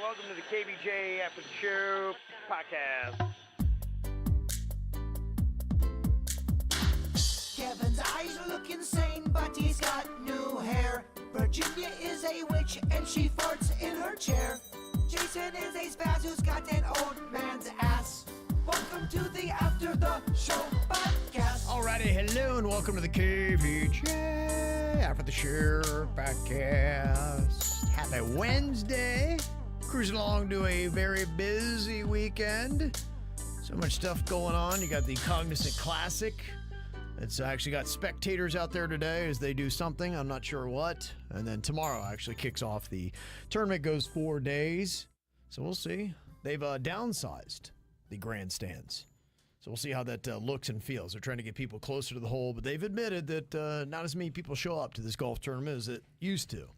Welcome to the KVJ After the Show podcast. Kevin's eyes look insane, but he's got new hair. Virginia is a witch, and she farts in her chair. Jason is a spaz who's got an old man's ass. Welcome to the After the Show podcast. Alrighty, hello, and welcome to the KVJ After the Show podcast. Happy Wednesday. Cruising along to a very busy weekend. So much stuff going on. You got the Cognizant Classic. It's actually got spectators out there today as they do something. I'm not sure what. And then tomorrow actually kicks off. The tournament goes 4 days. So we'll see. They've downsized the grandstands. So we'll see how that looks and feels. They're trying to get people closer to the hole, but they've admitted that not as many people show up to this golf tournament as it used to.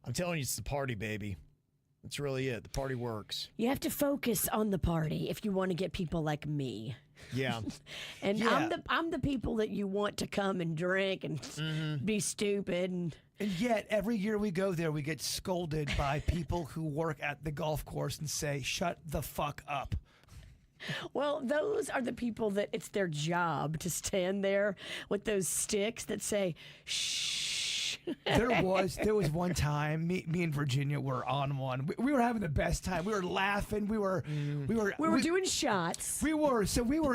I'm telling you, it's the party, baby. That's really it. The party works. You have to focus on the party if you want to get people like me. Yeah. And yeah. I'm the people that you want to come and drink and be stupid. And yet, every year we go there, we get scolded by people who work at the golf course and say, shut the fuck up. Well, those are the people that it's their job to stand there with those sticks that say, shh. There was one time me and Virginia were on one. We were having the best time. We were laughing. We were doing shots. We were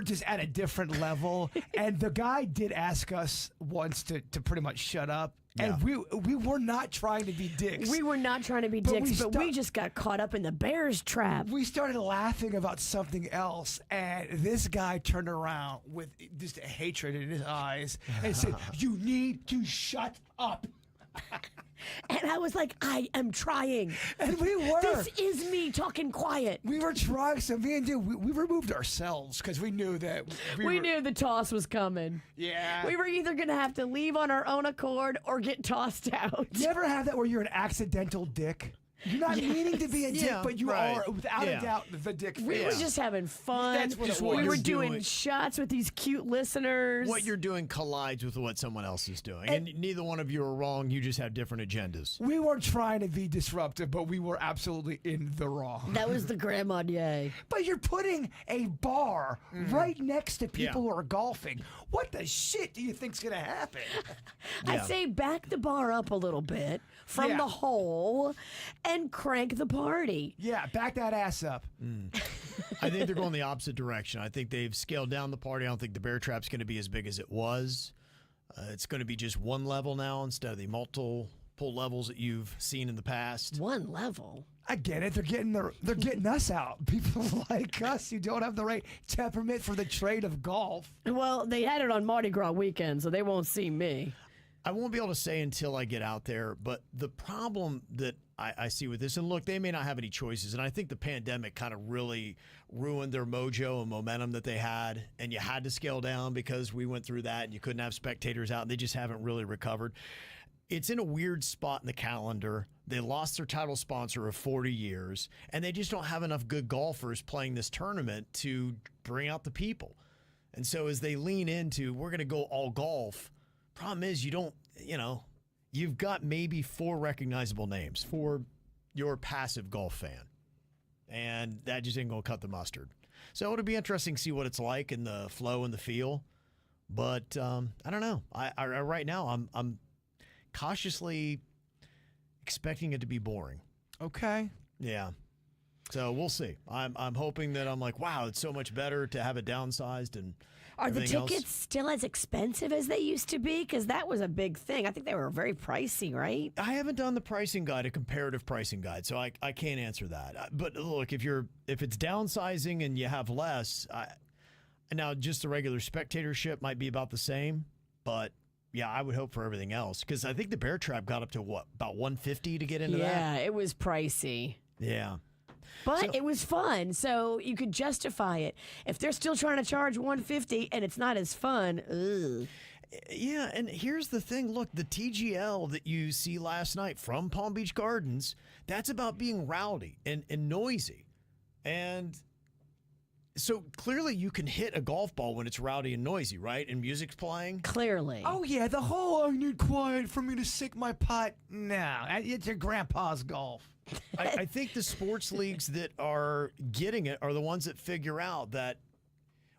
just at a different level. And the guy did ask us once to pretty much shut up. Yeah. And we were not trying to be dicks. We were not trying to be dicks, but we just got caught up in the bear's trap. We started laughing about something else, and this guy turned around with just a hatred in his eyes and said, "You need to shut up." And I was like, I am trying. And we were. This is me talking quiet. We were trying. So me and dude, we removed ourselves because we knew that we knew the toss was coming. Yeah. We were either going to have to leave on our own accord or get tossed out. You ever have that where you're an accidental dick? You're not meaning to be a dick, but you are, without a doubt, the dick. We were just having fun. That's what it was. We were doing shots with these cute listeners. What you're doing collides with what someone else is doing. And neither one of you are wrong. You just have different agendas. We weren't trying to be disruptive, but we were absolutely in the wrong. That was the Grand Marnier. But you're putting a bar right next to people who are golfing. What the shit do you think's going to happen? I say back the bar up a little bit from the hole and crank the party. Yeah, back that ass up. I think they're going the opposite direction. I think they've scaled down the party. I don't think the bear trap's going to be as big as it was. It's going to be just one level now instead of the multiple levels that you've seen in the past. One level? I get it. They're getting us out. People like us who don't have the right temperament for the trade of golf. Well, they had it on Mardi Gras weekend, so they won't see me. I won't be able to say until I get out there, but the problem that I see with this, and look, they may not have any choices, and I think the pandemic kind of really ruined their mojo and momentum that they had, and you had to scale down because we went through that, and you couldn't have spectators out, and they just haven't really recovered. It's in a weird spot in the calendar. They lost their title sponsor of 40 years, and they just don't have enough good golfers playing this tournament to bring out the people. And so as they lean into, we're going to go all golf, problem is you've got maybe 4 recognizable names for your passive golf fan. And that just ain't going to cut the mustard. So it'll be interesting to see what it's like in the flow and the feel. But I don't know. I right now, I'm cautiously expecting it to be boring. Okay. Yeah. So we'll see. I'm hoping that I'm like, wow, it's so much better to have it downsized and are the tickets else. still as expensive as they used to be? Because that was a big thing. I think they were very pricey, right? I haven't done the pricing guide, a comparative pricing guide, so I can't answer that. But look, if it's downsizing and you have less, now just the regular spectatorship might be about the same, but. Yeah, I would hope for everything else because I think the bear trap got up to what, about $150 to get into that? Yeah, it was pricey. Yeah. But it was fun, so you could justify it. If they're still trying to charge $150 and it's not as fun, ugh. Yeah, and here's the thing. Look, the TGL that you see last night from Palm Beach Gardens, that's about being rowdy and noisy. And so clearly you can hit a golf ball when it's rowdy and noisy, right? And music's playing. Clearly. Oh, yeah, the whole I need quiet for me to sink my putt. No, it's your grandpa's golf. I think the sports leagues that are getting it are the ones that figure out that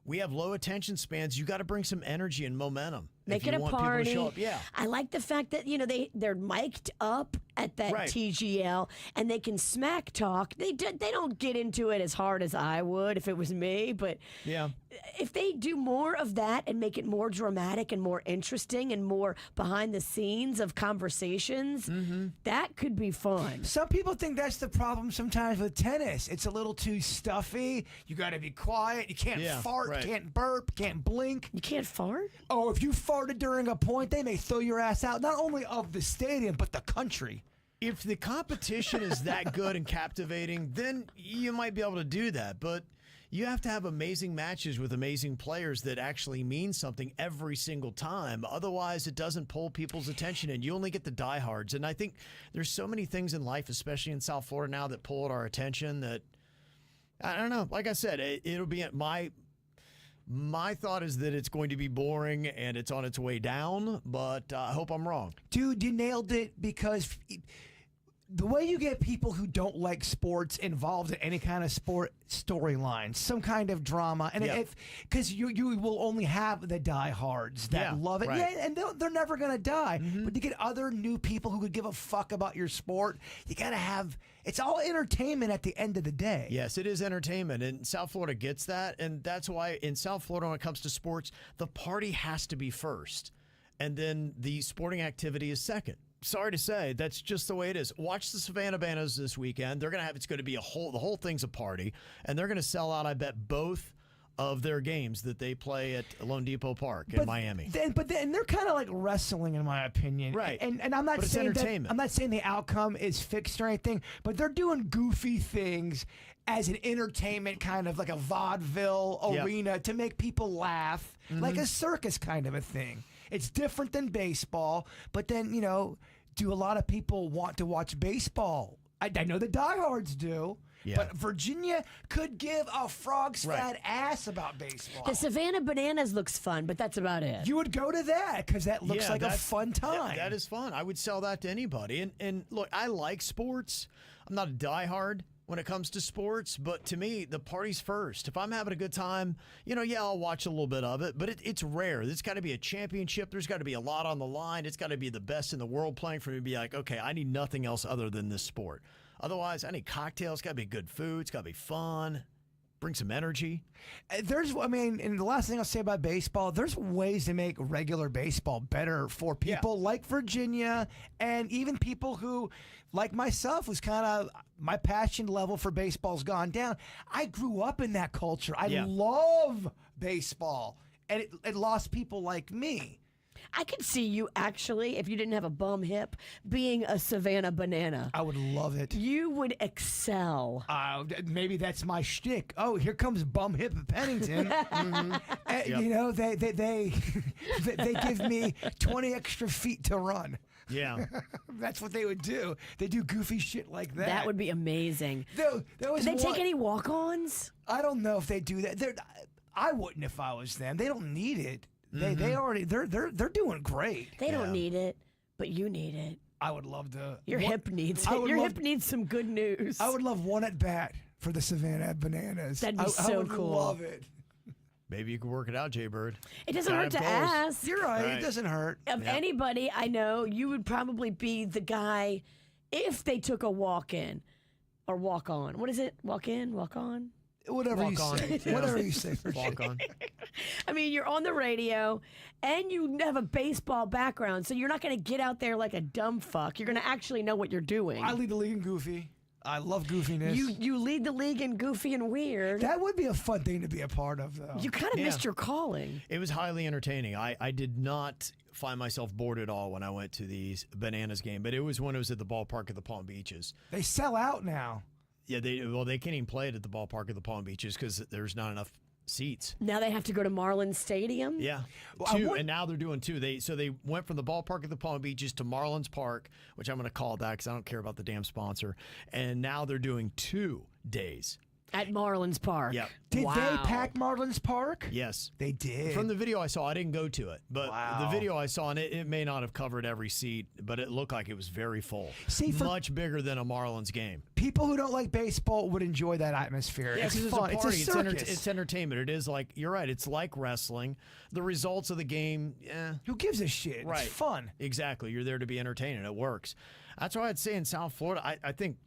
we have low attention spans. You got to bring some energy and momentum. Make if you it a want party. People to show up. Yeah. I like the fact that they're mic'd up at that Right. TGL and they can smack talk. They don't get into it as hard as I would if it was me, but Yeah. if they do more of that and make it more dramatic and more interesting and more behind the scenes of conversations, that could be fun. Some people think that's the problem sometimes with tennis. It's a little too stuffy. You got to be quiet. You can't fart, right. can't burp, can't blink. You can't fart? Oh, if you farted during a point, they may throw your ass out, not only of the stadium, but the country. If the competition is that good and captivating, then you might be able to do that. But you have to have amazing matches with amazing players that actually mean something every single time. Otherwise, it doesn't pull people's attention, and you only get the diehards. And I think there's so many things in life, especially in South Florida now, that pull at our attention that, I don't know. Like I said, it'll be my thought is that it's going to be boring and it's on its way down, but I hope I'm wrong. Dude, you nailed it, because the way you get people who don't like sports involved in any kind of sport storyline, some kind of drama, and because you will only have the diehards that love it, right. and they're never gonna die. But to get other new people who could give a fuck about your sport, you gotta have. It's all entertainment at the end of the day. Yes, it is entertainment, and South Florida gets that, and that's why in South Florida, when it comes to sports, the party has to be first, and then the sporting activity is second. Sorry to say, that's just the way it is. Watch the Savannah Bananas this weekend. They're gonna have the whole thing's a party, and they're gonna sell out, I bet, both of their games that they play at Lone Depot Park in Miami. But they're kind of like wrestling, in my opinion. Right. And I'm not But it's saying entertainment. I'm not saying the outcome is fixed or anything, but they're doing goofy things as an entertainment, kind of like a vaudeville arena to make people laugh, like a circus kind of a thing. It's different than baseball, but then, do a lot of people want to watch baseball? I know the diehards do. Yeah. But Virginia could give a frog's fat ass about baseball. The Savannah Bananas looks fun, but that's about it. You would go to that because that looks like a fun time. That is fun. I would sell that to anybody. And look, I like sports. I'm not a diehard when it comes to sports, but to me, the party's first. If I'm having a good time, I'll watch a little bit of it, but it's rare. There's got to be a championship. There's got to be a lot on the line. It's got to be the best in the world playing for me to be like, okay, I need nothing else other than this sport. Otherwise, I need cocktails. It's got to be good food. It's got to be fun. Bring some energy. And the last thing I'll say about baseball, there's ways to make regular baseball better for people like Virginia, and even people who, like myself, who's kind of, my passion level for baseball's gone down. I grew up in that culture. I love baseball, and it lost people like me. I could see you actually, if you didn't have a bum hip, being a Savannah Banana. I would love it. You would excel. Maybe that's my shtick. Oh, here comes bum hip Pennington. They give me 20 extra feet to run. Yeah. That's what they would do. They do goofy shit like that. That would be amazing. Do they take any walk-ons? I don't know if they do that. I wouldn't if I was them. They don't need it. They're doing great. They don't need it, but you need it. I would love to. Your hip needs it. Your hip needs some good news. I would love one at bat for the Savannah Bananas. That'd be I would cool. love it. Maybe you could work it out, Jay Bird. It doesn't hurt to ask. You're right. It doesn't hurt. Of anybody I know, you would probably be the guy if they took a walk-in or walk-on. What is it? Walk-in? Walk-on? Whatever you say. Whatever you say. Walk on. I mean, you're on the radio, and you have a baseball background, so you're not going to get out there like a dumb fuck. You're going to actually know what you're doing. I lead the league in goofy. I love goofiness. You lead the league in goofy and weird. That would be a fun thing to be a part of, though. You kind of missed your calling. It was highly entertaining. I did not find myself bored at all when I went to the Bananas game, but it was when it was at the ballpark of the Palm Beaches. They sell out now. Yeah, they can't even play it at the ballpark of the Palm Beaches because there's not enough seats. Now they have to go to Marlins Stadium? Yeah. And now they're doing two. They went from the ballpark of the Palm Beaches to Marlins Park, which I'm going to call that because I don't care about the damn sponsor. And now they're doing 2 days. At Marlins Park. Yep. Did Wow. they pack Marlins Park? Yes. They did. From the video I saw, I didn't go to it, but the video I saw, and it may not have covered every seat, but it looked like it was very full. See, for much bigger than a Marlins game. people who don't like baseball would enjoy that atmosphere. Yeah, it's 'cause fun. It's a party. It's a circus. It's entertainment. It is like, you're right, it's like wrestling. The results of the game, Who gives a shit? right. It's fun. Exactly. You're there to be entertained, and it works. That's why I'd say in South Florida, I think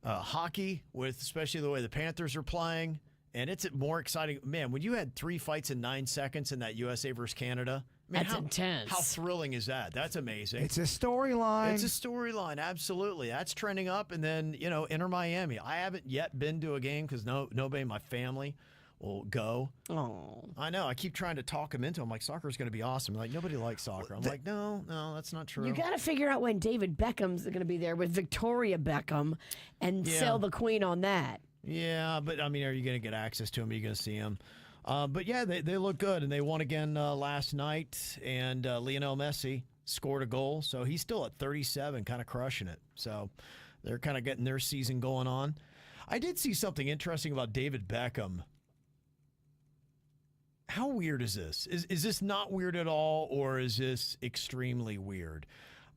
hockey, with especially the way the Panthers are playing, and it's more exciting. Man, when you had 3 fights in 9 seconds in that USA versus Canada, man, That's intense. How thrilling is that? That's amazing. It's a storyline. It's a storyline, absolutely. That's trending up. And then, Inter Miami. I haven't yet been to a game because nobody in my family will go. Oh. I know. I keep trying to talk them into it. I'm like, soccer's going to be awesome. Like, nobody likes soccer. I'm like, no, that's not true. You got to figure out when David Beckham's going to be there with Victoria Beckham and sell the queen on that. Yeah, but I mean, are you going to get access to them? Are you going to see them? But yeah, they look good, and they won again last night. And Lionel Messi scored a goal, so he's still at 37, kind of crushing it. So they're kind of getting their season going on. I did see something interesting about David Beckham. How weird is this? Is this not weird at all, or is this extremely weird?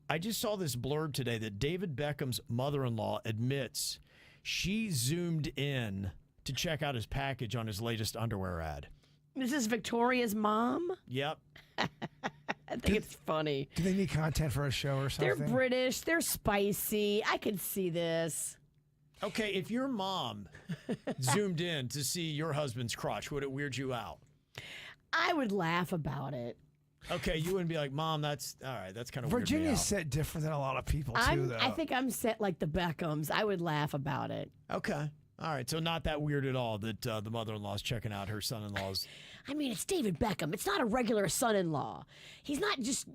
I just saw this blurb today that David Beckham's mother-in-law admits she zoomed in to check out his package on his latest underwear ad. This is Victoria's mom? Yep. I think it's funny. Do they need content for a show or something? They're British. They're spicy. I could see this. Okay, if your mom zoomed in to see your husband's crotch, would it weird you out? I would laugh about it. Okay, you wouldn't be like, Mom, that's all right. That's kind of weird. Virginia's set different than a lot of people, too, though. I think I'm set like the Beckhams. I would laugh about it. Okay. All right, so not that weird at all that the mother-in-law is checking out her son-in-law's. I mean, it's David Beckham. It's not a regular son-in-law. He's not just,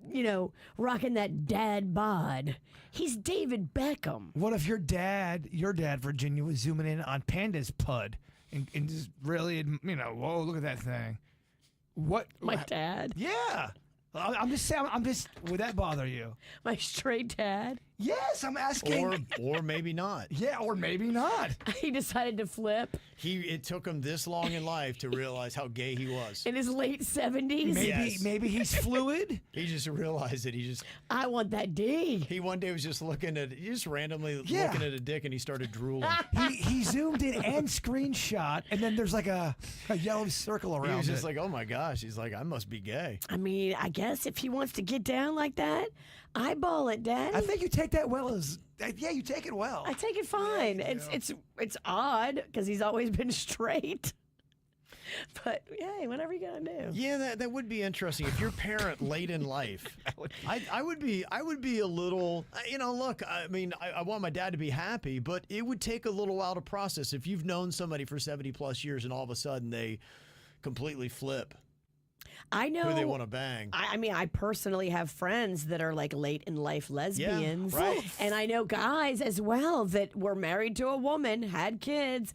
rocking that dad bod. He's David Beckham. What if your dad, Virginia, was zooming in on Panda's pud and just really, whoa, look at that thing. What? My dad? Yeah. I'm just saying, would that bother you? My straight dad? Yes, I'm asking. Or maybe not. Yeah, or maybe not. He decided to flip It took him this long in life to realize how gay he was. in his late 70s. Maybe he's fluid. He just realized it. I want that D. He one day was just randomly looking at a dick, and he started drooling. he zoomed in and screenshot, and then there's like a yellow circle around He was just it. like, oh my gosh. He's like, I must be gay. I mean, I guess if he wants to get down like that, eyeball it, Daddy. I think you take that well you take it well. I take it fine. It's odd because he's always been straight. But hey, whatever you gotta do. Yeah, that would be interesting. If your parent late in life, I would be a little, look, I mean, I want my dad to be happy, but it would take a little while to process. If you've known somebody for 70 plus years and all of a sudden they completely flip I know who they want to bang. I mean, I personally have friends that are like late in life lesbians. right. And I know guys as well that were married to a woman, had kids,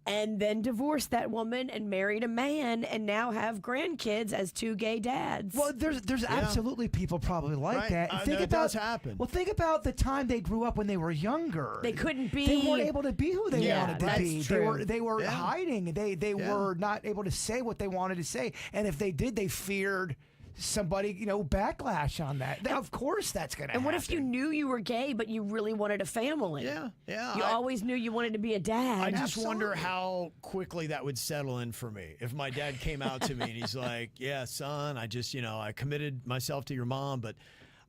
and then divorced that woman and married a man and now have grandkids as two gay dads. Well, there's absolutely people probably like Right. that. And That does happen. Well, think about the time they grew up when they were younger. They couldn't be. They weren't able to be who they Yeah, wanted to that's be. true. They were Yeah. hiding. They were not able to say what they wanted to say. And if they did, they feared somebody, backlash on that. Of course that's going to happen. And what if you knew you were gay, but you really wanted a family? Yeah. You always knew you wanted to be a dad. I just wonder how quickly that would settle in for me. If my dad came out to me and he's like, yeah, son, I just, I committed myself to your mom, but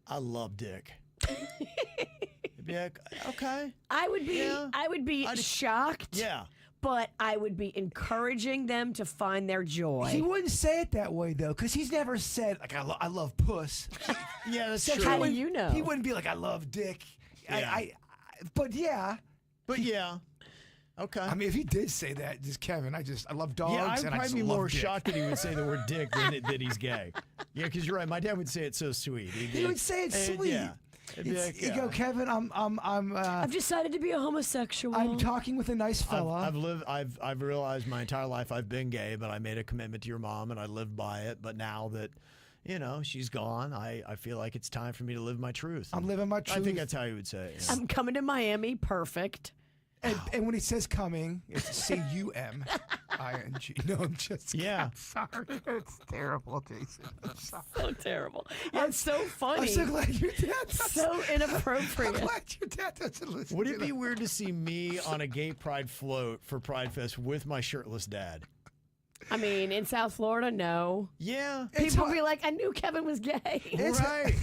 I love dick. I'd be like, okay. I would be. Yeah. I would be shocked. Yeah. But I would be encouraging them to find their joy. He wouldn't say it that way, though, because he's never said, like, I love puss. Yeah, that's Sexually, true. How do you know? He wouldn't be like, I love dick. Yeah. But yeah. But yeah. Okay. I mean, if he did say that, just Kevin, I love dogs, Yeah, I'd and I probably just be love more dick. shocked that he would say the word dick than that he's gay. Yeah, because you're right. My dad would say it so sweet. He would say it sweet. Yeah. It'd be like, You go, Kevin. I've decided to be a homosexual. I'm talking with a nice fella. I've realized my entire life I've been gay, but I made a commitment to your mom and I lived by it. But now that, she's gone, I feel like it's time for me to live my truth. I'm living my truth. I think that's how he would say it. Yeah. I'm coming to Miami. Perfect. And when he says coming, it's C-U-M-I-N-G. No, I'm just Yeah. I'm sorry. It's terrible, Jason. I'm sorry. So terrible. Yeah, it's so funny. I'm so glad your dad doesn't. So inappropriate. I'm glad your dad doesn't listen. Would to it be that. weird to see me on a gay pride float for Pride Fest with my shirtless dad? I mean, in South Florida, no. Yeah. People be like, I knew Kevin was gay. Right.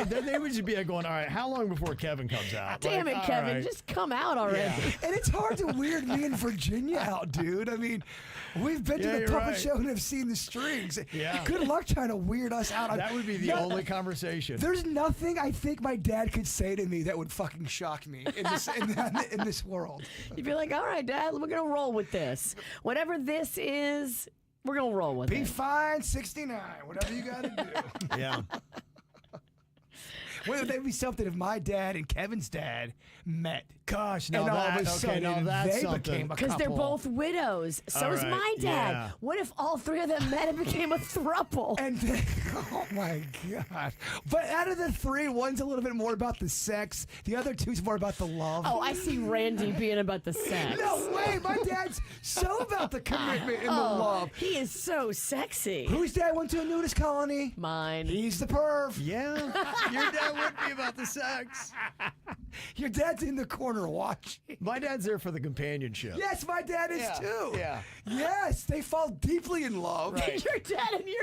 Then they would just be like going, all right, how long before Kevin comes out? Damn Like, it, all Kevin. right. Just come out already. Yeah. And it's hard to weird me and Virginia out, dude. I mean, we've been to Yeah, the you're puppet right. show and have seen the strings. Yeah. Good luck trying to weird us out. That would be the only conversation. There's nothing I think my dad could say to me that would fucking shock me in this in this world. You'd be like, all right, Dad, we're going to roll with this. Whatever this is, we're going to roll with Be it. fine, 69. Whatever you got to do. Yeah. Wouldn't that be something if my dad and Kevin's dad met? Gosh, and now all that, of a okay, sudden now that's they something. became a Because they're couple. both widows. So All is right, my dad. yeah. What if all three of them met and became a throuple? And then, oh my God. But out of the three, one's a little bit more about the sex. The other two's more about the love. Oh, I see Randy being about the sex. No way. My dad's so about the commitment and the love. He is so sexy. Whose dad went to a nudist colony? Mine. He's the perv. Yeah. Your dad would be about the sex. Your dad's in the corner watching. My dad's there for the companionship. Yes, my dad is too. Yeah. Yes, they fall deeply in love. Right. Your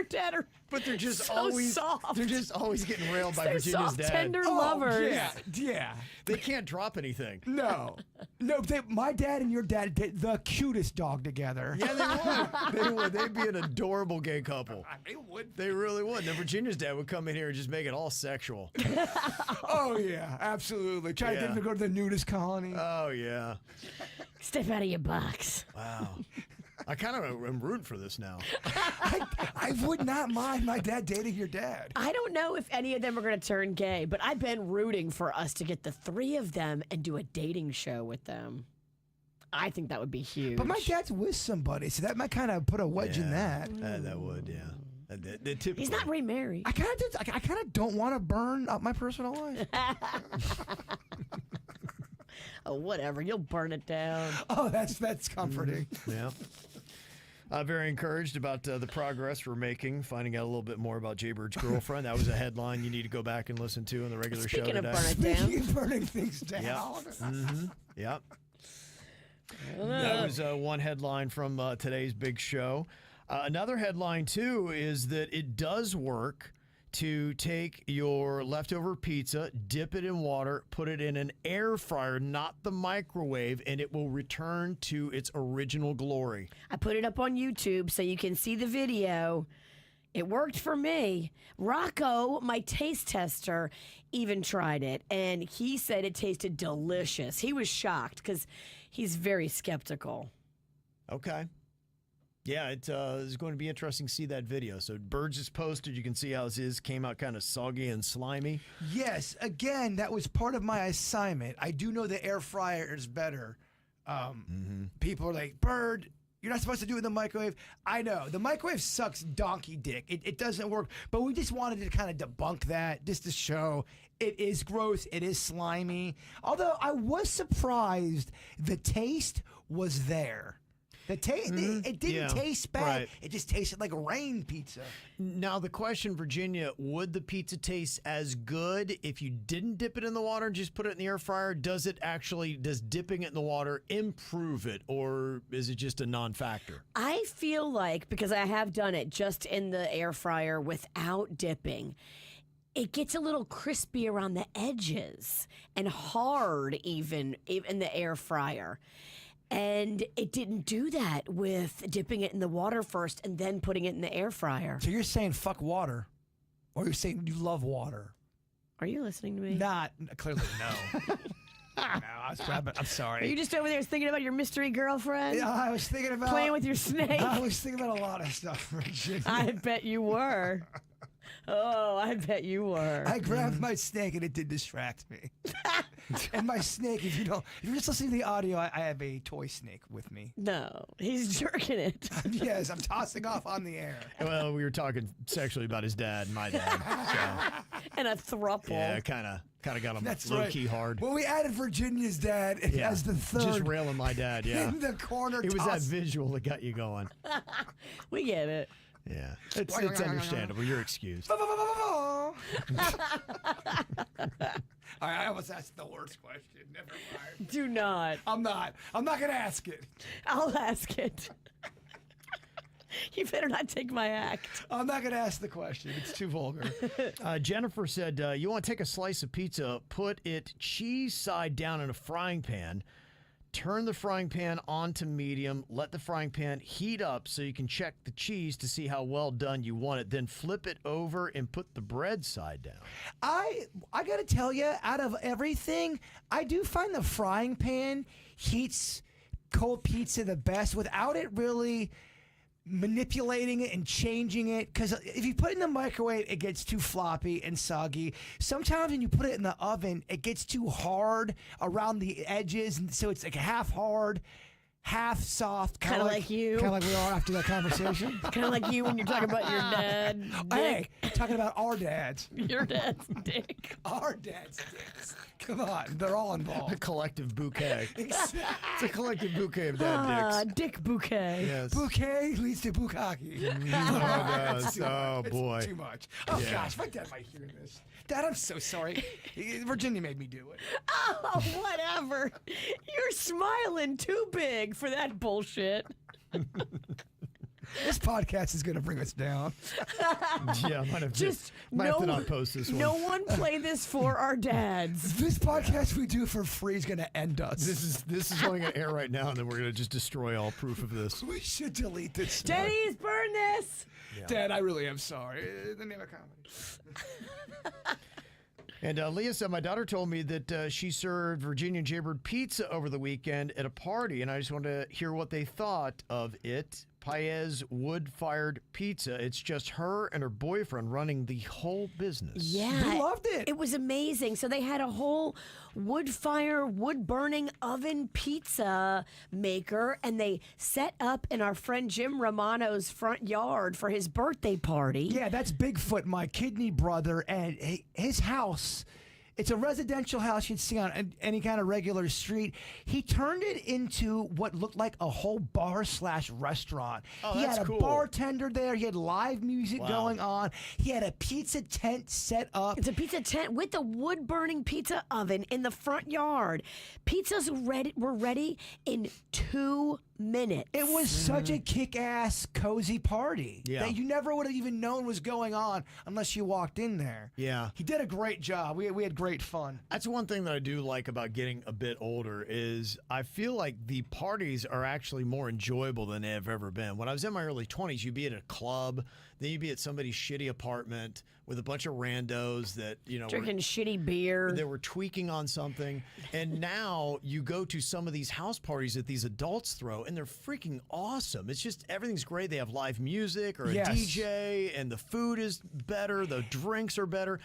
dad are But they're just so always soft. they're just always getting railed by They're Virginia's soft, dad. tender Oh, lovers. Yeah, yeah. They can't drop anything. No. No, my dad and your dad did the cutest dog together. Yeah, they would. They would. They'd be an adorable gay couple. They would. They really would. Then Virginia's dad would come in here and just make it all sexual. Oh, yeah, absolutely. Try to get him to go to the nudist colony. Oh, yeah. Step out of your box. Wow. I kind of am rooting for this now. I would not mind my dad dating your dad. I don't know if any of them are going to turn gay, but I've been rooting for us to get the three of them and do a dating show with them. I think that would be huge. But my dad's with somebody, so that might kind of put a wedge in that. That would, yeah. They typically, He's not remarried. I kind of don't want to burn up my personal life. Oh, whatever. You'll burn it down. Oh, that's comforting. Yeah. Very encouraged about the progress we're making, finding out a little bit more about Jaybird's girlfriend. That was a headline you need to go back and listen to in the regular show Speaking of today. burn it down. Speaking of burning things down. Yep. That was one headline from today's big show. Another headline, too, is that it does work to take your leftover pizza, dip it in water, put it in an air fryer, not the microwave, and it will return to its original glory. I put it up on YouTube so you can see the video. It worked for me. Rocco, my taste tester, even tried it, and he said it tasted delicious. He was shocked because he's very skeptical. Okay. Yeah, it is going to be interesting to see that video. So Birds is posted. You can see how his came out kind of soggy and slimy. Yes, again, that was part of my assignment. I do know the air fryer is better. People are like, Bird, you're not supposed to do it in the microwave. I know. The microwave sucks donkey dick. It doesn't work. But we just wanted to kind of debunk that, just to show it is gross. It is slimy. Although I was surprised the taste was there. The taste, it didn't taste bad. Right. It just tasted like rain pizza. Now, the question, Virginia, would the pizza taste as good if you didn't dip it in the water and just put it in the air fryer? Does dipping it in the water improve it, or is it just a non-factor? I feel like, because I have done it just in the air fryer without dipping, it gets a little crispy around the edges and hard even in the air fryer. And it didn't do that with dipping it in the water first and then putting it in the air fryer. So you're saying fuck water, or you're saying you love water? Are you listening to me? Not clearly, no. No, I was grabbing. I'm sorry. Are you just over there thinking about your mystery girlfriend? Yeah, I was thinking about Playing with your snake? I was thinking about a lot of stuff, Virginia. I bet you were. Oh, I bet you were. I grabbed my snake and it did distract me. And my snake, if you're just listening to the audio, I have a toy snake with me. No, he's jerking it. Yes, I'm tossing off on the air. Well, we were talking sexually about his dad and my dad. So. And a throuple. Yeah, kind of got him That's low key right. hard. Well, we added Virginia's dad as the third. Just railing my dad, yeah. In the corner. It was that visual that got you going. We get it. Yeah. It's understandable. You're excused. I almost asked the worst question. Never mind. Do not. I'm not going to ask it. I'll ask it. You better not take my act. I'm not going to ask the question. It's too vulgar. Jennifer said, you want to take a slice of pizza, put it cheese side down in a frying pan, turn the frying pan onto medium, let the frying pan heat up so you can check the cheese to see how well done you want it, then flip it over and put the bread side down. I got to tell you, out of everything, I do find the frying pan heats cold pizza the best without it really manipulating it and changing it, because if you put it in the microwave it gets too floppy and soggy. Sometimes when you put it in the oven it gets too hard around the edges, and so it's like half hard, half soft, kind of like you, kind of like we are after that conversation. Kind of like you when you're talking about your dad. Hey, talking about our dads. Your dad's dick. Our dad's dicks. Come on, they're all A involved. collective bouquet. It's a collective bouquet of dad dicks. Dick bouquet. Yes. Bouquet leads to bukkake. Oh, It's too oh much. boy. It's too much. Oh Yeah. gosh, my dad might hear this. Dad, I'm so sorry. Virginia made me do it. Oh, whatever. You're smiling too big for that bullshit. This podcast is going to bring us down. Yeah, I might have Just might have to not post this one. No one play this for our dads. This podcast we do for free is going to end us. This is going to air right now, and then we're going to just destroy all proof of this. We should delete this. Denny's, burn this. Dad, I really am sorry. The name of comedy. And Leah said, my daughter told me that she served Virginia Jaybird pizza over the weekend at a party, and I just wanted to hear what they thought of it. Paez wood-fired pizza. It's just her and her boyfriend running the whole business. Yeah. They loved it. It was amazing. So they had a whole wood-burning oven pizza maker, and they set up in our friend Jim Romano's front yard for his birthday party. Yeah, that's Bigfoot, my kidney brother, and his house. It's a residential house you'd see on any kind of regular street. He turned it into what looked like a whole bar/restaurant. Oh, he that's had a cool. bartender there. He had live music Wow. going on. He had a pizza tent set up. It's a pizza tent with a wood-burning pizza oven in the front yard. Pizzas were ready in 2 minutes. It was such a kick-ass, cozy party Yeah. that you never would have even known was going on unless you walked in there. Yeah. He did a great job. We had great fun. That's one thing that I do like about getting a bit older is I feel like the parties are actually more enjoyable than they have ever been. When I was in my early 20s, you'd be at a club, then you'd be at somebody's shitty apartment with a bunch of randos that, Drinking shitty beer. they were tweaking on something. And now you go to some of these house parties that these adults throw, and they're freaking awesome. It's just everything's great. They have live music or a Yes. DJ, and the food is better. The drinks are better.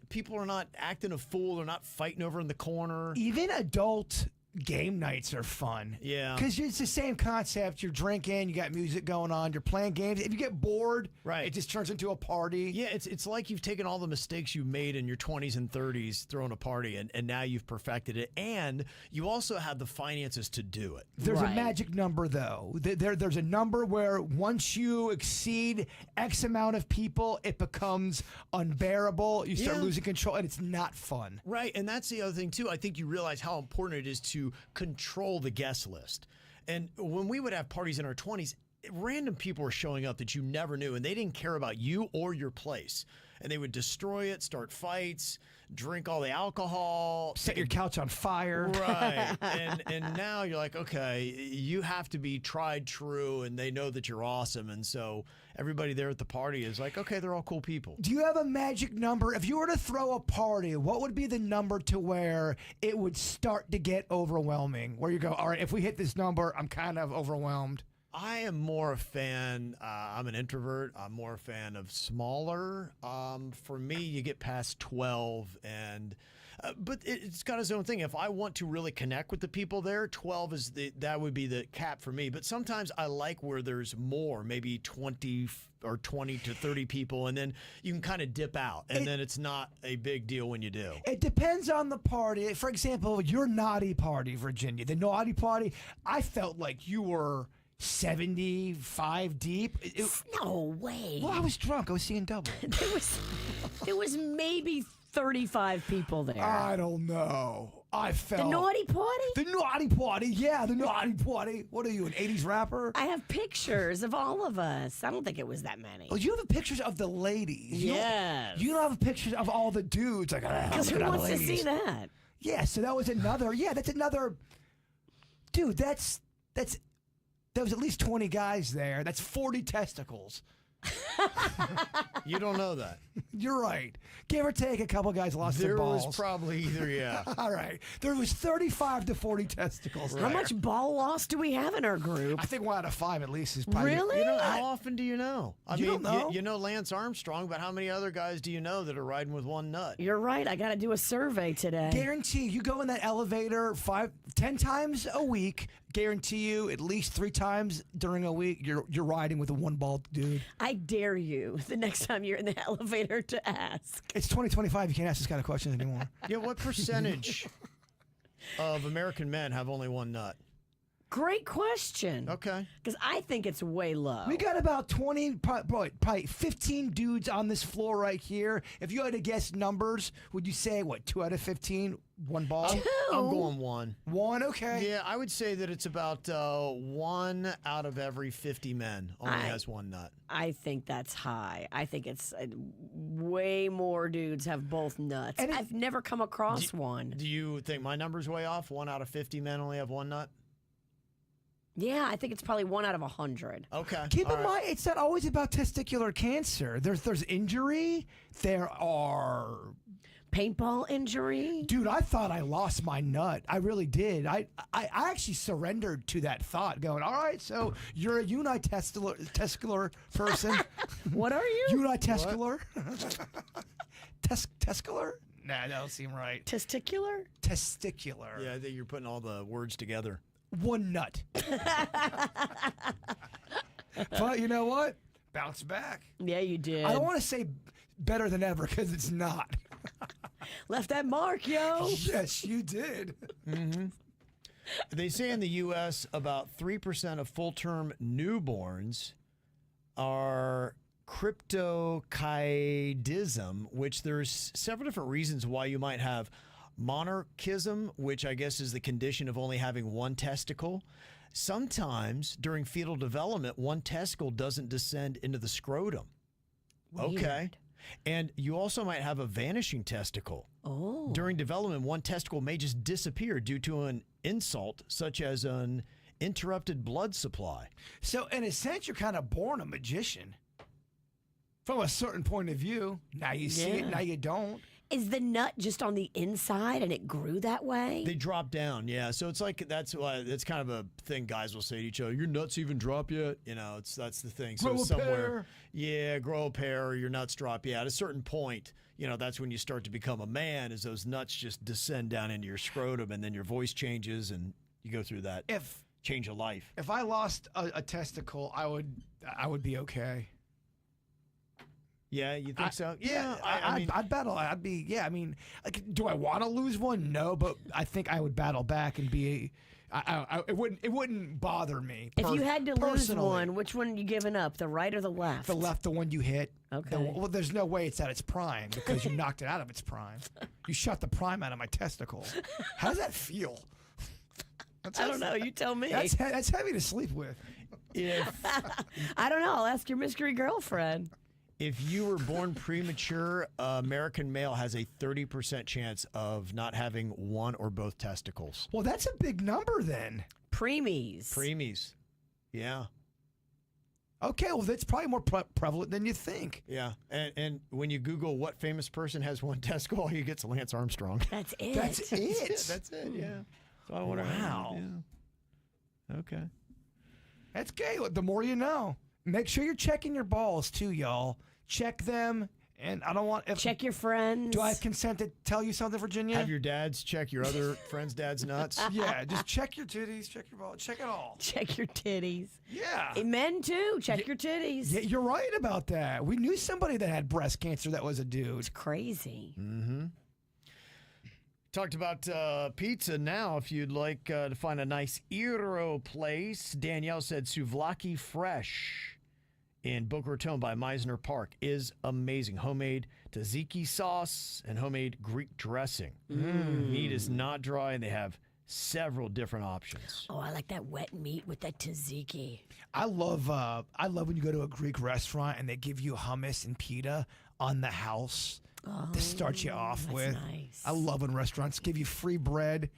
People are not acting a fool. They're not fighting over in the corner. Even adult game nights are fun. Yeah. Because it's the same concept. You're drinking, you got music going on, you're playing games. If you get bored, Right. it just turns into a party. Yeah, it's like you've taken all the mistakes you made in your 20s and 30s throwing a party, and now you've perfected it. And you also have the finances to do it. There's a Right. magic number, though. There's a number where once you exceed X amount of people, it becomes unbearable. You start Yeah. losing control, and it's not fun. Right, and that's the other thing, too. I think you realize how important it is to control the guest list. And when we would have parties in our 20s, random people were showing up that you never knew, and they didn't care about you or your place. And they would destroy it, start fights, drink all the alcohol. Set your couch on fire. Right. And now you're like, okay, you have to be tried true, and they know that you're awesome. And so everybody there at the party is like, okay, they're all cool people. Do you have a magic number? If you were to throw a party, what would be the number to where it would start to get overwhelming? Where you go, all right, if we hit this number, I'm kind of overwhelmed. I am more a fan. I'm an introvert. I'm more a fan of smaller. For me, you get past 12, and But it's got its own thing. If I want to really connect with the people there, 12 is that would be the cap for me. But sometimes I like where there's more, maybe 20 or 20 to 30 people, and then you can kind of dip out, and then it's not a big deal when you do. It depends on the party. For example, your naughty party, Virginia, the naughty party, I felt like you were 75 deep. No way. Well, I was drunk. I was seeing double. There was maybe 35 people there. I don't know. I felt... The naughty party? The naughty party. Yeah, the naughty party. What are you, an 80s rapper? I have pictures of all of us. I don't think it was that many. Oh, you have pictures of the ladies. Yes. You don't have pictures of all the dudes. Like, Because who wants to see that? Yeah, so that was another... Yeah, that's another... Dude, there was at least 20 guys there. That's 40 testicles. You don't know that. You're right. Give or take, a couple guys lost their balls. There was probably either, yeah. All right. There was 35 to 40 testicles. How much ball loss do we have in our group? I think 1 out of 5 at least is probably... Really? You know, how often do you know? You don't know? You know Lance Armstrong, but how many other guys do you know that are riding with one nut? You're right. I got to do a survey today. Guarantee you go in that elevator 10 times a week. Guarantee you at least 3 times during a week you're riding with a one-balled dude. I dare you the next time you're in the elevator to ask. It's 2025. You can't ask this kind of questions anymore. Yeah, what percentage of American men have only one nut? Great question. Okay. Because I think it's way low. We got about 20, probably 15 dudes on this floor right here. If you had to guess numbers, would you say, what, 2 out of 15, one ball? I'm going 1. 1, okay. Yeah, I would say that it's about 1 out of every 50 men only has one nut. I think that's high. I think it's way more dudes have both nuts. And I've never come across one. Do you think my number's way off? 1 out of 50 men only have one nut? Yeah, I think it's probably 1 out of 100. Okay. Keep in mind, it's not always about testicular cancer. There's injury. There are... Paintball injury? Dude, I thought I lost my nut. I really did. I actually surrendered to that thought, going, all right, so you're a unitesticular person. What are you? Unitesticular? Testicular? Nah, that don't seem right. Testicular? Testicular. Yeah, I think you're putting all the words together. One nut. But you know what? Bounce back. Yeah, you did. I don't want to say better than ever because it's not. Left that mark, yo. Yes, you did. Mm-hmm. They say in the U.S. about 3% of full-term newborns are cryptorchidism, which there's several different reasons why you might have monarchism, which I guess is the condition of only having one testicle. Sometimes during fetal development, one testicle doesn't descend into the scrotum. Weird. Okay. And you also might have a vanishing testicle. Oh. During development, one testicle may just disappear due to an insult, such as an interrupted blood supply. So, in a sense, you're kind of born a magician. From a certain point of view. Now you see it, now you don't. Is the nut just on the inside and it grew that way? They drop down, yeah. So it's like that's why it's kind of a thing guys will say to each other. Your nuts even drop yet? You know, that's the thing. So Grow a somewhere, pair. yeah, grow a pair or your nuts drop. Yeah, at a certain point, you know, that's when you start to become a man. Is those nuts just descend down into your scrotum, and then your voice changes, and you go through that change of life. If I lost a testicle, I would be okay. Yeah, you think so? Yeah, I mean, I'd battle. I'd be. Yeah, I mean, like, do I want to lose one? No, but I think I would battle back and be. It wouldn't bother me. If you had to lose personally. one, which one are you giving up? The right or the left? The left, the one you hit. Okay. Well, there's no way it's at its prime because you knocked it out of its prime. You shot the prime out of my testicle. How does that feel? I don't know. You tell me. That's heavy to sleep with. I don't know. I'll ask your mystery girlfriend. If you were born premature, American male has a 30% chance of not having one or both testicles. Well, that's a big number then. Preemies. Preemies. Yeah. Okay, well, that's probably more prevalent than you think. Yeah. And when you Google what famous person has one testicle, all you get's Lance Armstrong. That's it. That's it. That's it, yeah. So I wonder. Wow. Yeah. Okay. That's gay. The more you know. Make sure you're checking your balls too, y'all. Check them And I don't want. Check your friends. Do I have consent to tell you something, Virginia? Have your dads check your other friends' dads' nuts. Yeah, just check your titties, check your ball, check it all. Check your titties. Yeah. Hey, men too. Check your titties. Yeah, you're right about that. We knew somebody that had breast cancer that was a dude. It's crazy. Mm-hmm. Talked about pizza now. If you'd like to find a nice Euro place, Danielle said Souvlaki Fresh in Boca Raton by Meisner Park is amazing. Homemade tzatziki sauce and homemade Greek dressing. Meat is not dry, and they have several different options. Oh, I like that wet meat with that tzatziki. I love when you go to a Greek restaurant and they give you hummus and pita on the house to start you off that's with. nice. I love when restaurants give you free bread.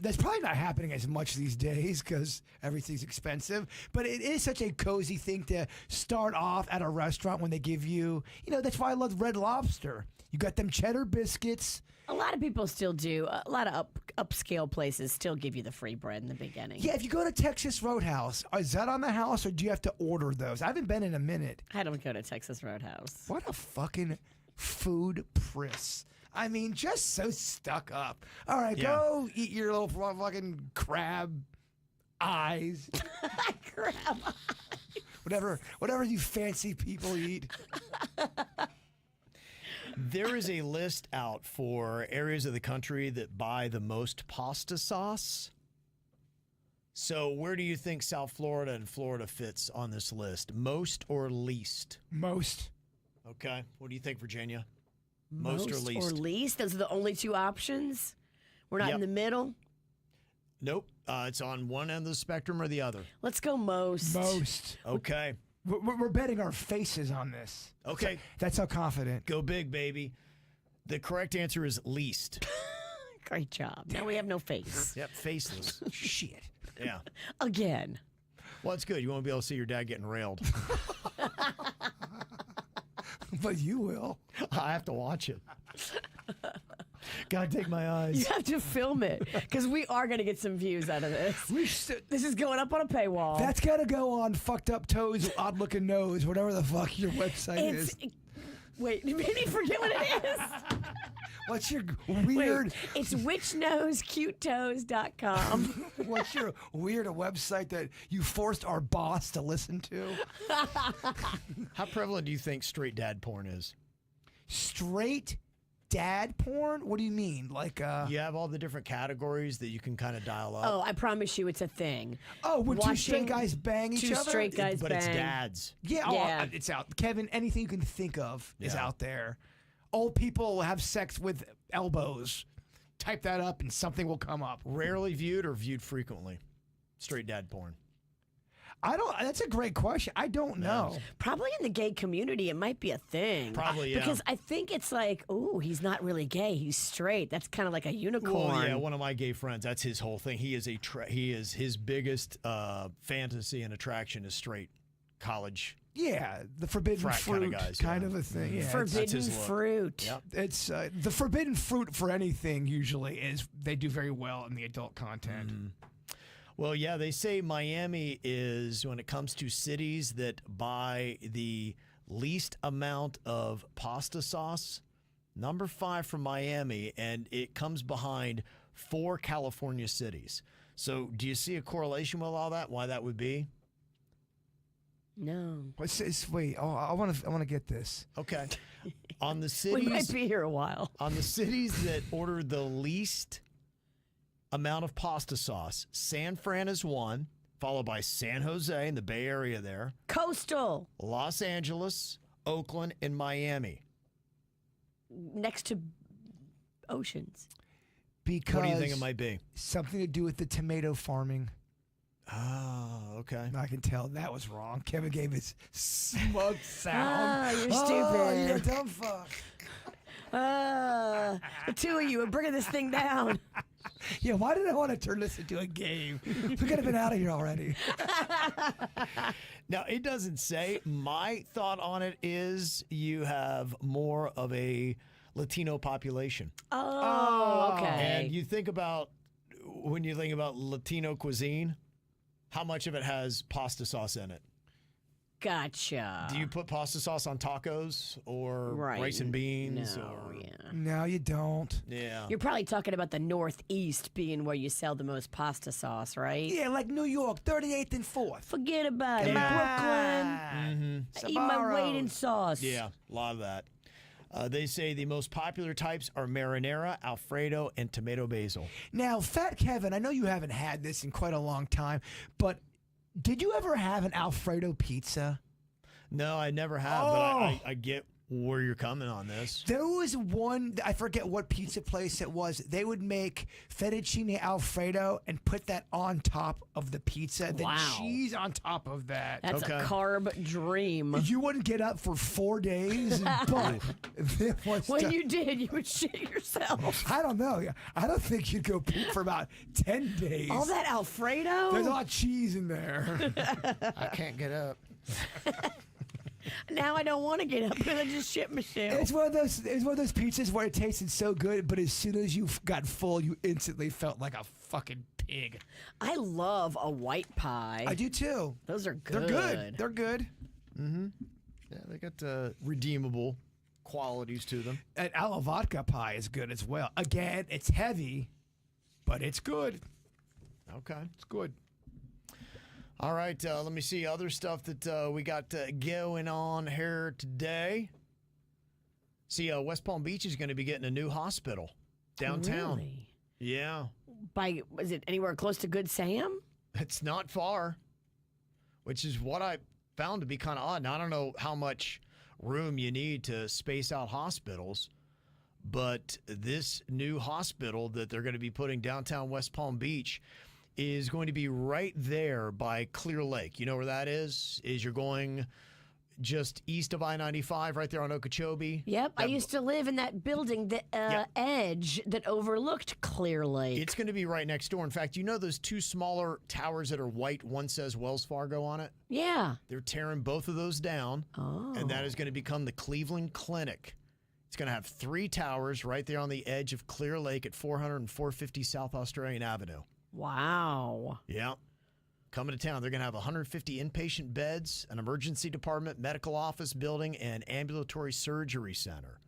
That's probably not happening as much these days because everything's expensive, but it is such a cozy thing to start off at a restaurant when they give you, that's why I love Red Lobster. You got them cheddar biscuits. A lot of people still do. A lot of upscale places still give you the free bread in the beginning. Yeah, if you go to Texas Roadhouse, is that on the house or do you have to order those? I haven't been in a minute. I don't go to Texas Roadhouse. What a fucking food priss. I mean, just so stuck up. All right, go eat your little fucking crab eyes. Crap. Whatever you fancy people eat. There is a list out for areas of the country that buy the most pasta sauce. So where do you think South Florida and Florida fits on this list? Most or least? Most. Okay. What do you think, Virginia? Most or least? Or least? Those are the only two options? We're not in the middle? Nope. It's on one end of the spectrum or the other. Let's go most. Most. Okay. We're betting our faces on this. Okay. That's how confident. Go big, baby. The correct answer is least. Great job. Now we have no face. Yep, faceless. Shit. Yeah. Again. Well, it's good. You won't be able to see your dad getting railed. But you will. I have to watch it. Gotta take my eyes. You have to film it because we are going to get some views out of this. This is going up on a paywall. That's got to go on Fucked Up Toes, Odd Looking Nose, whatever the fuck your website is. Wait, you made me forget what it is. What's your weird... Wait, it's whichnosecutoes.com. What's your weird website that you forced our boss to listen to? How prevalent do you think straight dad porn is? Straight dad porn? What do you mean? Like, You have all the different categories that you can kind of dial up. Oh, I promise you it's a thing. Oh, when two Watching straight guys bang each two other? straight guys but bang. it's dads. Yeah, Yeah. it's out. Kevin, anything you can think of is Yeah. out there. Old people have sex with elbows. Type that up and something will come up. Rarely viewed or viewed frequently? Straight dad porn. That's a great question. I don't know. Probably in the gay community, it might be a thing. Probably, yeah. Because I think it's like, ooh, he's not really gay. He's straight. That's kind of like a unicorn. Well, yeah, one of my gay friends, that's his whole thing. He is his biggest fantasy and attraction is straight college. Yeah, the forbidden Frat fruit kinda guys, kind yeah. of a thing. Yeah, Forbidden his look. fruit. Yep. it's the forbidden fruit for anything usually is they do very well in the adult content. Well, yeah, they say Miami is, when it comes to cities that buy the least amount of pasta sauce, number 5 from Miami, and it comes behind 4 California cities. So do you see a correlation with all that, why that would be? No. Wait, I want to get this. Okay. On the We might cities, be here a while. on the cities that order the least amount of pasta sauce, San Fran is 1, followed by San Jose in the Bay Area there, Coastal. Los Angeles, Oakland, and Miami. Next to oceans. Because What do you think it might be? something to do with the tomato farming. Oh, okay. I can tell that was wrong. Kevin gave his smug sound. Ah, you're Oh, stupid. you're a dumb fuck. The two of you are bringing this thing down. Yeah, why did I want to turn this into a game? We could have been out of here already. Now, it doesn't say. My thought on it is you have more of a Latino population. Oh, okay. And you think about, when you think about Latino cuisine, how much of it has pasta sauce in it? Gotcha. Do you put pasta sauce on tacos or Right. rice and beans? No, or yeah. No, you don't. Yeah. You're probably talking about the Northeast being where you sell the most pasta sauce, right? Yeah, like New York, 38th and 4th. Forget about it. Brooklyn. I eat my weight in sauce. Yeah, a lot of that. They say the most popular types are marinara, Alfredo, and tomato basil. Now, Fat Kevin, I know you haven't had this in quite a long time, but did you ever have an Alfredo pizza? No, I never have, but I get where you're coming on this. There was one, I forget what pizza place it was. They would make fettuccine Alfredo and put that on top of the pizza. The Wow. cheese on top of that. That's Okay. a carb dream. You wouldn't get up for 4 days, but there was When you did, you would shit yourself. I don't know. I don't think you'd go poop for about 10 days. All that Alfredo? There's a lot of cheese in there. I can't get up. Now I don't want to get up because I just shit myself. It's one of those pizzas where it tasted so good, but as soon as you got full, you instantly felt like a fucking pig. I love a white pie. I do too. Those are They're good. They're good. Yeah, they got redeemable qualities to them. And a la vodka pie is good as well. Again, it's heavy, but it's good. Okay. It's good. All right, let me see other stuff that we got going on here today. See, West Palm Beach is going to be getting a new hospital downtown. Really? Yeah, Is it anywhere close to Good Sam? it's not far, which is what I found to be kind of odd. Now, I don't know how much room you need to space out hospitals, but this new hospital that they're going to be putting downtown West Palm Beach is going to be right there by Clear Lake. You know where that is? Is you're going just east of I-95, right there on Okeechobee. Yep. I used to live in that building, the edge that overlooked Clear Lake. It's going to be right next door. In fact, you know those two smaller towers that are white? One says Wells Fargo on it? Yeah. They're tearing both of those down, Oh. and that is going to become the Cleveland Clinic. It's going to have 3 towers right there on the edge of Clear Lake at 400 and 450 South Australian Avenue. Wow. Yeah. Coming to town, they're going to have 150 inpatient beds, an emergency department, medical office building, and ambulatory surgery center.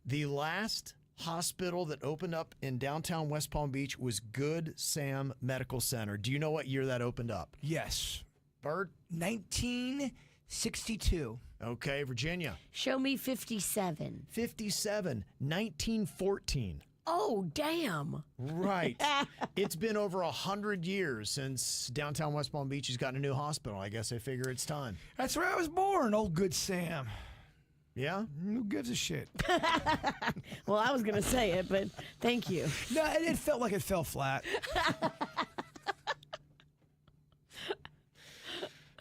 The last hospital that opened up in downtown West Palm Beach was Good Sam Medical Center. Do you know what year that opened up? Yes. Bird? 1962. Okay, Virginia. Show me 57. 57, 1914. Oh, damn. Right. It's been over 100 years since downtown West Palm Beach has gotten a new hospital. I guess I figure it's time. That's where I was born, old Good Sam. Yeah? Who gives a shit? Well, I was going to say it, but thank you. No, it felt like it fell flat.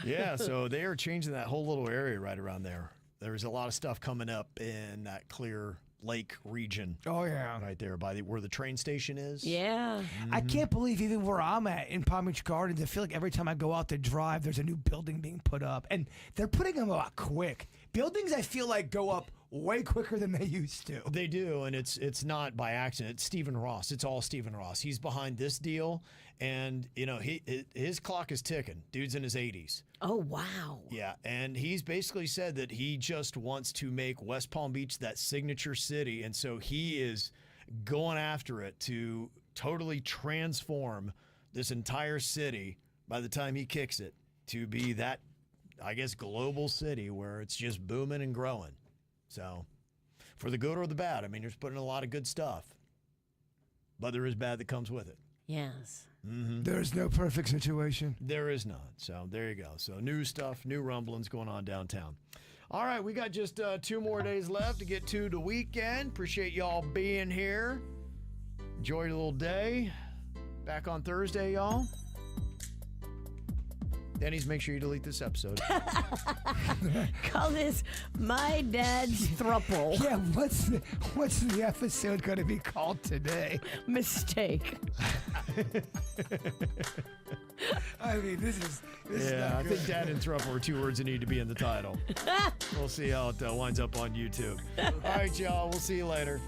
Yeah, so they are changing that whole little area right around there. There's a lot of stuff coming up in that Clear Lake region. Oh, yeah. Right there by where the train station is. Yeah. I can't believe even where I'm at in Palm Beach Gardens, I feel like every time I go out to drive, there's a new building being put up. And they're putting them up quick. Buildings, I feel like, go up way quicker than they used to. They do, and it's not by accident. It's Stephen Ross. It's all Stephen Ross. He's behind this deal, and you know his clock is ticking. Dude's in his 80s. Oh, wow. Yeah, and he's basically said that he just wants to make West Palm Beach that signature city, and so he is going after it to totally transform this entire city by the time he kicks it to be that, I guess, global city where it's just booming and growing. So, for the good or the bad, I mean, there's putting a lot of good stuff, but there is bad that comes with it. Yes. There's no perfect situation. There is not. So there you go. So new stuff, new rumblings going on downtown. All right, we got just 2 more days left to get to the weekend. Appreciate y'all being here. Enjoy your little day. Back on Thursday, y'all. Denny's, make sure you delete this episode. Call this My Dad's Throuple. Yeah, what's the episode going to be called today? Mistake. I mean, this is Yeah, not I good. think Dad and Throuple are 2 words that need to be in the title. We'll see how it winds up on YouTube. All right, y'all. We'll see you later.